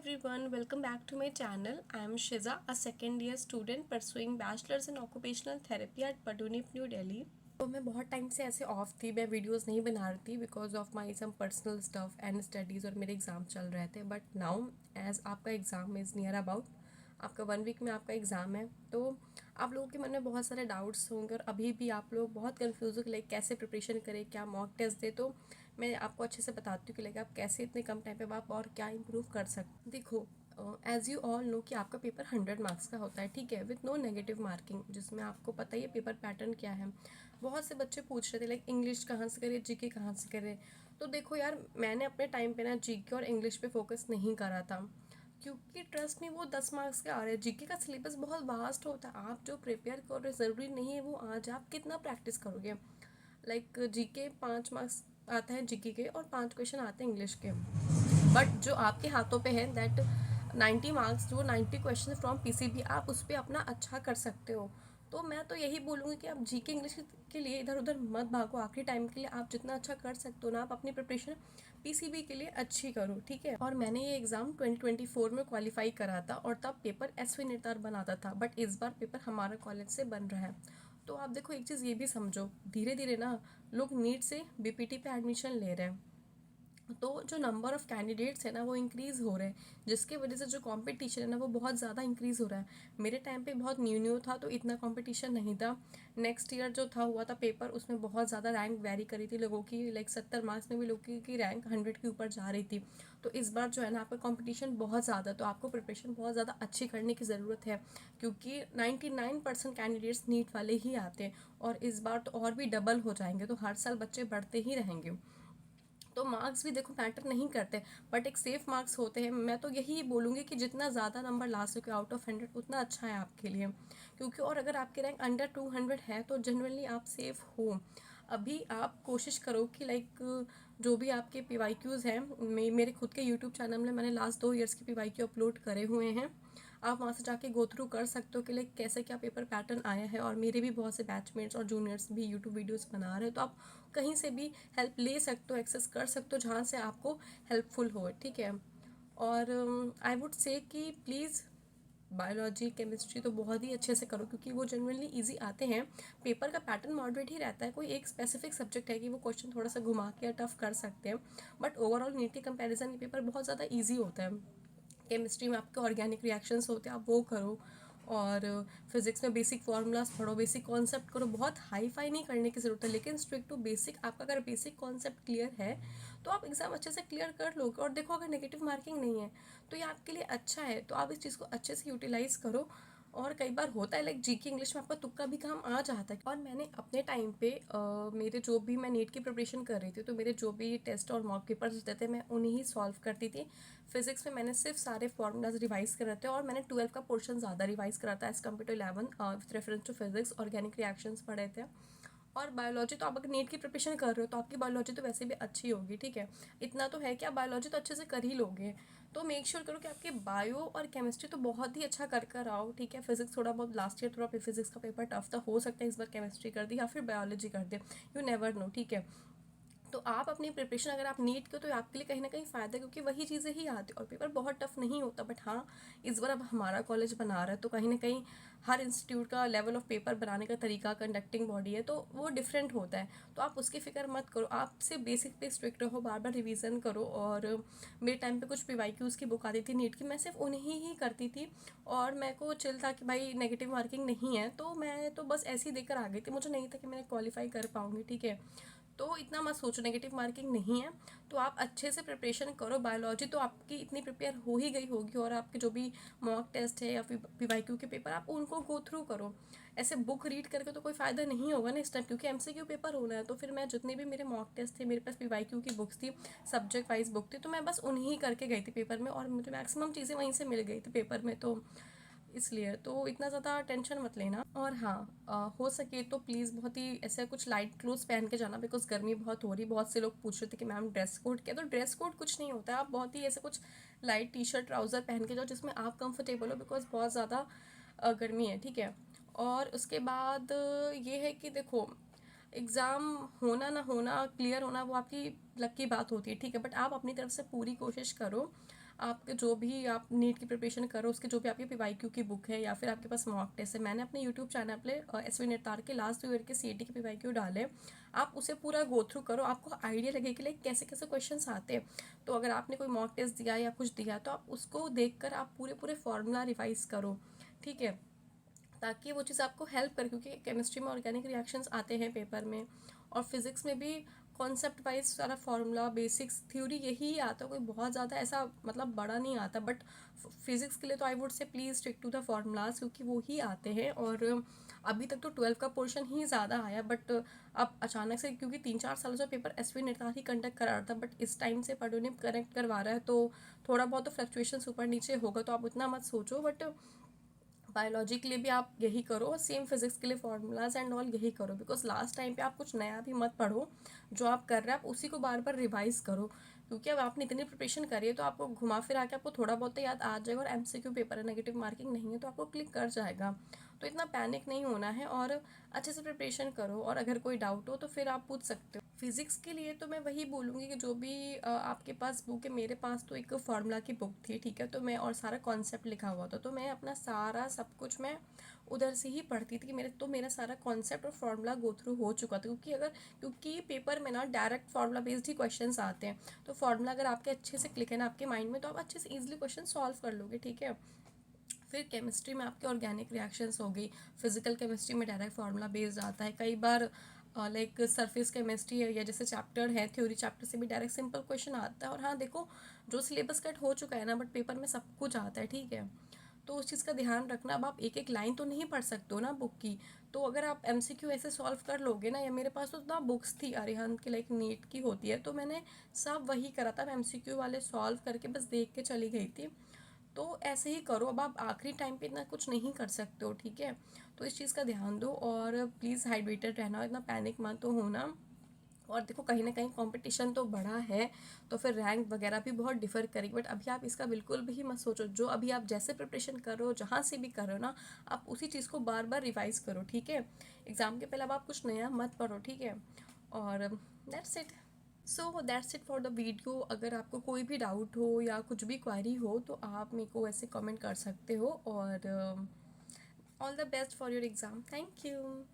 everyone, welcome back to my channel. I am Shiza, a second year student pursuing bachelor's in occupational therapy at Padunip, New Delhi. तो मैं बहुत time से ऐसे of थी, मैं videos नहीं बना रही थी because of my some personal stuff and studies और मेरे एग्ज़ाम चल रहे थे. बट नाउ एज आपका एग्ज़ाम इज़ नियर अबाउट, आपका 1 वीक में आपका एग्ज़ाम है, तो आप लोगों के मन में बहुत सारे डाउट्स होंगे और अभी भी आप लोग बहुत कन्फ्यूज हो कि लाइक कैसे प्रिपरेशन करें, क्या मॉक टेस्ट दे. तो मैं आपको अच्छे से बताती हूँ कि लाइक आप कैसे इतने कम टाइम पे आप और क्या इम्प्रूव कर सकते. देखो, एज़ यू ऑल नो कि आपका पेपर 100 मार्क्स का होता है, ठीक है, विथ नो नेगेटिव मार्किंग, जिसमें आपको पता ही है पेपर पैटर्न क्या है. बहुत से बच्चे पूछ रहे थे लाइक इंग्लिश कहाँ से करें, जीके कहाँ से करें. तो देखो यार, मैंने अपने टाइम पे ना जीके और इंग्लिश पे फोकस नहीं करा था, क्योंकि ट्रस्ट में वो 10 मार्क्स के आ रहे हैं. जीके का सिलेबस बहुत वास्ट होता है, आप जो प्रिपेयर कर रहे ज़रूरी नहीं है वो आज आप कितना प्रैक्टिस करोगे. लाइक जीके 5 मार्क्स आता है जीके के और 5 क्वेश्चन आते हैं इंग्लिश के. बट जो आपके हाथों पे है दैट 90 मार्क्स, जो 90 क्वेश्चन फ्रॉम पीसीबी, आप उस पर अपना अच्छा कर सकते हो. तो मैं तो यही बोलूँगी कि आप जीके इंग्लिश के लिए इधर उधर मत भागो. आखिरी टाइम के लिए आप जितना अच्छा कर सकते हो ना, आप अपनी प्रिपरेशन पीसीबी के लिए अच्छी करो, ठीक है. और मैंने ये एग्ज़ाम 2024 में क्वालिफाई करा था और तब पेपर एसवी निर्धार बनाता था, बट इस बार पेपर हमारा कॉलेज से बन रहा है. तो आप देखो, एक चीज़ ये भी समझो, धीरे धीरे ना लोग नीट से बीपीटी पे एडमिशन ले रहे हैं, तो जो नंबर ऑफ़ कैंडिडेट्स है ना वो इंक्रीज़ हो रहे हैं, जिसके वजह से जो कंपटीशन है ना वो बहुत ज़्यादा इंक्रीज़ हो रहा है. मेरे टाइम पे बहुत न्यू न्यू था तो इतना कंपटीशन नहीं था. नेक्स्ट ईयर जो था हुआ था पेपर, उसमें बहुत ज़्यादा रैंक वेरी करी थी लोगों की, लाइक 70 मार्क्स में भी लोगों की रैंक 100 के ऊपर जा रही थी. तो इस बार जो है ना आपका कंपटीशन बहुत ज़्यादा, तो आपको प्रिपरेशन बहुत ज़्यादा अच्छी करने की ज़रूरत है, क्योंकि 99% कैंडिडेट्स नीट वाले ही आते हैं और इस बार तो और भी डबल हो जाएंगे, तो हर साल बच्चे बढ़ते ही रहेंगे. तो मार्क्स भी देखो मैटर नहीं करते, बट एक सेफ मार्क्स होते हैं. मैं तो यही बोलूँगी कि जितना ज़्यादा नंबर ला सके आउट ऑफ 100 उतना अच्छा है आपके लिए, क्योंकि और अगर आपके रैंक अंडर 200 है तो जनरली आप सेफ हो. अभी आप कोशिश करो कि लाइक जो भी आपके पीवाईक्यूज़ हैं, मेरे खुद के यूट्यूब चैनल में मैंने लास्ट 2 ईयर्स के पीवाईक्यू अपलोड करे हुए हैं. आप वहाँ से जाके गो थ्रू कर सकते हो कि लाइक कैसे क्या पेपर पैटर्न आया है. और मेरे भी बहुत से बैचमेट्स और जूनियर्स भी यूट्यूब वीडियोस बना रहे हैं, तो आप कहीं से भी हेल्प ले सकते हो, एक्सेस कर सकते हो जहाँ से आपको हेल्पफुल हो, ठीक है. और आई वुड से कि प्लीज़ बायोलॉजी केमिस्ट्री तो बहुत ही अच्छे से करो, क्योंकि वो जनरली इजी आते हैं. पेपर का पैटर्न मॉडरेट ही रहता है, कोई एक स्पेसिफिक सब्जेक्ट है कि वो क्वेश्चन थोड़ा सा घुमा के या टफ कर सकते हैं, बट ओवरऑल नीट के कंपैरिजन ये पेपर बहुत ज़्यादा ईजी होता है. केमिस्ट्री में आपके ऑर्गेनिक रिएक्शंस होते हैं, आप वो करो. और फिज़िक्स में बेसिक फार्मूलाज पढ़ो, बेसिक कॉन्सेप्ट करो. बहुत हाई फाई नहीं करने की ज़रूरत है, लेकिन स्ट्रिक्ट टू बेसिक. आपका अगर बेसिक कॉन्सेप्ट क्लियर है तो आप एग्ज़ाम अच्छे से क्लियर कर लोगे. और देखो, अगर नेगेटिव मार्किंग नहीं है तो ये आपके लिए अच्छा है, तो आप इस चीज़ को अच्छे से यूटिलाइज़ करो. और कई बार होता है लाइक जीके इंग्लिश में आपका तुक्का भी काम आ जाता है. और मैंने अपने टाइम पे मेरे जो भी, मैं नीट की प्रिपरेशन कर रही थी, तो मेरे जो भी टेस्ट और मॉक पेपर्स होते थे मैं उन्हीं ही सॉल्व करती थी. फिजिक्स में मैंने सिर्फ सारे फॉर्मूलाज रिवाइज करे थे, और मैंने 12 का पोर्शन ज़्यादा रिवाइज करा था as compare to 11 with reference to physics. Organic reactions पढ़े थे. और बायोलॉजी तो आप अगर नीट की प्रिपरेशन कर रहे हो तो आपकी बायोलॉजी तो वैसे भी अच्छी होगी, ठीक है. इतना तो है कि आप बायोलॉजी तो अच्छे से कर ही लोगे. तो मेक श्योर करो कि आपके बायो और केमिस्ट्री तो बहुत ही अच्छा कर आओ, ठीक है. फिजिक्स थोड़ा बहुत, लास्ट ईयर थोड़ा फिजिक्स का पेपर टफ था, हो सकता है इस बार केमिस्ट्री कर दी या फिर बायोलॉजी कर दे, यू नेवर नो, ठीक है. तो आप अपनी प्रिपरेशन अगर आप नीट के, तो आपके लिए कहीं ना कहीं फ़ायदा है, क्योंकि वही चीज़ें ही आती और पेपर बहुत टफ नहीं होता. बट हाँ, इस बार अब हमारा कॉलेज बना रहा है, तो कहीं ना कहीं हर इंस्टीट्यूट का लेवल ऑफ पेपर बनाने का तरीका, कंडक्टिंग बॉडी है, तो वो डिफरेंट होता है. तो आप उसकी फ़िक्र मत करो, आप सिर्फ बेसिक पे स्ट्रिक्ट रहो, बार बार रिवीजन करो. और मेरे टाइम पे कुछ पीवाईक्यूज़ की बुक आती थी नीट की, मैं सिर्फ उन्हीं ही करती थी. और मेरे को चिल था कि भाई नेगेटिव मार्किंग नहीं है, तो मैं तो बस ऐसे ही देकर आ गई थी, मुझे नहीं था कि मैं क्वालिफाई कर पाऊँगी, ठीक है. तो इतना मत सोचो, नेगेटिव मार्किंग नहीं है. तो आप अच्छे से प्रिपरेशन करो. बायोलॉजी तो आपकी इतनी प्रिपेयर हो ही गई होगी, और आपके जो भी मॉक टेस्ट है या फिर पीवाईक्यू के पेपर, आप उनको गो थ्रू करो. ऐसे बुक रीड करके तो कोई फ़ायदा नहीं होगा ना इस टाइम, क्योंकि एमसीक्यू पेपर होना है. तो फिर मैं जितने भी मेरे मॉक टेस्ट थे, मेरे पास पीवाईक्यू की बुक्स थी, सब्जेक्ट वाइज बुक थी, तो मैं बस उन्हीं करके गई थी पेपर में, और मुझे मैक्सिमम चीज़ें वहीं से मिल गई थी पेपर में. तो इसलिए तो इतना ज़्यादा टेंशन मत लेना. और हाँ, हो सके तो प्लीज़ बहुत ही ऐसे कुछ लाइट क्लोथ्स पहन के जाना, बिकॉज गर्मी बहुत हो रही. बहुत से लोग पूछ रहे थे कि मैम ड्रेस कोड क्या, तो ड्रेस कोड कुछ नहीं होता है. आप बहुत ही ऐसे कुछ लाइट टी शर्ट ट्राउज़र पहन के जाओ जिसमें आप कंफर्टेबल हो, बिकॉज बहुत ज़्यादा गर्मी है, ठीक है. और उसके बाद ये है कि देखो, एग्ज़ाम होना ना होना, क्लियर होना, वो आपकी लक की बात होती है, ठीक है. बट आप अपनी तरफ से पूरी कोशिश करो. आपके जो भी आप नीट की प्रिपरेशन करो उसके जो भी आपके PYQ की बुक है या फिर आपके पास मॉक टेस्ट है, मैंने अपने यूट्यूब चैनल पे SV नेतार के लास्ट ईयर के CET के PYQ डाले, आप उसे पूरा गो थ्रू करो, आपको आइडिया लगे कि लाइक कैसे कैसे क्वेश्चंस आते हैं। तो अगर आपने कोई मॉक टेस्ट दिया या कुछ दिया तो आप उसको देखकर आप पूरे पूरे फॉर्मूला रिवाइज करो, ठीक है, ताकि वो चीज़ आपको हेल्प करे, क्योंकि केमिस्ट्री में ऑर्गेनिक रिएक्शंस आते हैं पेपर में, और फिजिक्स में भी कॉन्सेप्ट वाइज सारा फार्मूला बेसिक्स थ्योरी यही आता है, कोई बहुत ज़्यादा ऐसा मतलब बड़ा नहीं आता। बट फिजिक्स के लिए तो I would say please stick to the formulas, क्योंकि वो ही आते हैं। और अभी तक तो 12 का पोर्शन ही ज़्यादा आया, बट अब अचानक से, क्योंकि 3-4 साल से पेपर SV नेतार ही कंडक्ट करा रहा था, बट इस टाइम से पढ़ने कनेक्ट करवा रहा है, तो थोड़ा बहुत तो फ्लक्चुएशन ऊपर नीचे होगा, तो आप उतना मत सोचो। बट बायोलॉजी के लिए भी आप यही करो, और सेम फिजिक्स के लिए फार्मूलाज एंड ऑल यही करो, बिकॉज लास्ट टाइम पे आप कुछ नया भी मत पढ़ो, जो आप कर रहे हैं आप उसी को बार बार रिवाइज करो, क्योंकि अब आपने इतनी प्रिपरेशन करी है तो आपको घुमा फिरा के आपको थोड़ा बहुत तो याद आ जाएगा, और MCQ पेपर है, नेगेटिव मार्किंग नहीं है, तो आपको क्लिक कर जाएगा। तो इतना पैनिक नहीं होना है, और अच्छे से प्रिपरेशन करो, और अगर कोई डाउट हो तो फिर आप पूछ सकते हो। फिजिक्स के लिए तो मैं वही बोलूँगी कि जो भी आपके पास बुक है, मेरे पास तो एक फार्मूला की बुक थी, ठीक है, तो मैं और सारा कॉन्सेप्ट लिखा हुआ था, तो मैं अपना सारा सब कुछ मैं उधर से ही पढ़ती थी, मेरा सारा कॉन्सेप्ट और फार्मूला गो थ्रू हो चुका था, क्योंकि पेपर में ना डायरेक्ट फार्मूला बेस्ड ही क्वेश्चंस आते हैं, तो फार्मूला अगर आपके अच्छे से क्लिक है ना आपके माइंड में, तो आप अच्छे से ईजिली क्वेश्चन सॉल्व कर लोगे, ठीक है। फिर केमिस्ट्री में आपके ऑर्गेनिक रिएक्शंस हो गई, फिजिकल केमिस्ट्री में डायरेक्ट फार्मूला बेस्ड आता है, कई बार लाइक सरफेस केमिस्ट्री है या जैसे चैप्टर है थ्योरी चैप्टर से भी डायरेक्ट सिंपल क्वेश्चन आता है। और हाँ देखो, जो सिलेबस कट हो चुका है ना, बट पेपर में सब कुछ आता है, ठीक है, तो उस चीज़ का ध्यान रखना। अब आप एक एक लाइन तो नहीं पढ़ सकते हो ना बुक की, तो अगर आप MCQ ऐसे सॉल्व कर लोगे ना, या मेरे पास तो ना बुक्स थी अरिहंत की, लाइक नीट की होती है, तो मैंने सब वही करा था, MCQ वाले सॉल्व करके बस देख के चली गई थी। तो ऐसे ही करो, अब आप आखिरी टाइम पे इतना कुछ नहीं कर सकते हो, ठीक है, तो इस चीज़ का ध्यान दो, और प्लीज़ हाइड्रेटेड रहना, इतना पैनिक मत तो होना। और देखो कहीं ना कहीं कंपटीशन तो बड़ा है, तो फिर रैंक वगैरह भी बहुत डिफर करेगी, बट अभी आप इसका बिल्कुल भी मत सोचो, जो अभी आप जैसे प्रिपरेशन कर रहे हो जहाँ से भी कर रहे हो ना, आप उसी चीज़ को बार बार रिवाइज करो, ठीक है, एग्ज़ाम के पहले अब आप कुछ नया मत पढ़ो, ठीक है। और that's it. So that's it for the video. अगर आपको कोई भी डाउट हो या कुछ भी क्वेरी हो तो आप मेरे को ऐसे कमेंट कर सकते हो, और all the best for your exam. Thank you.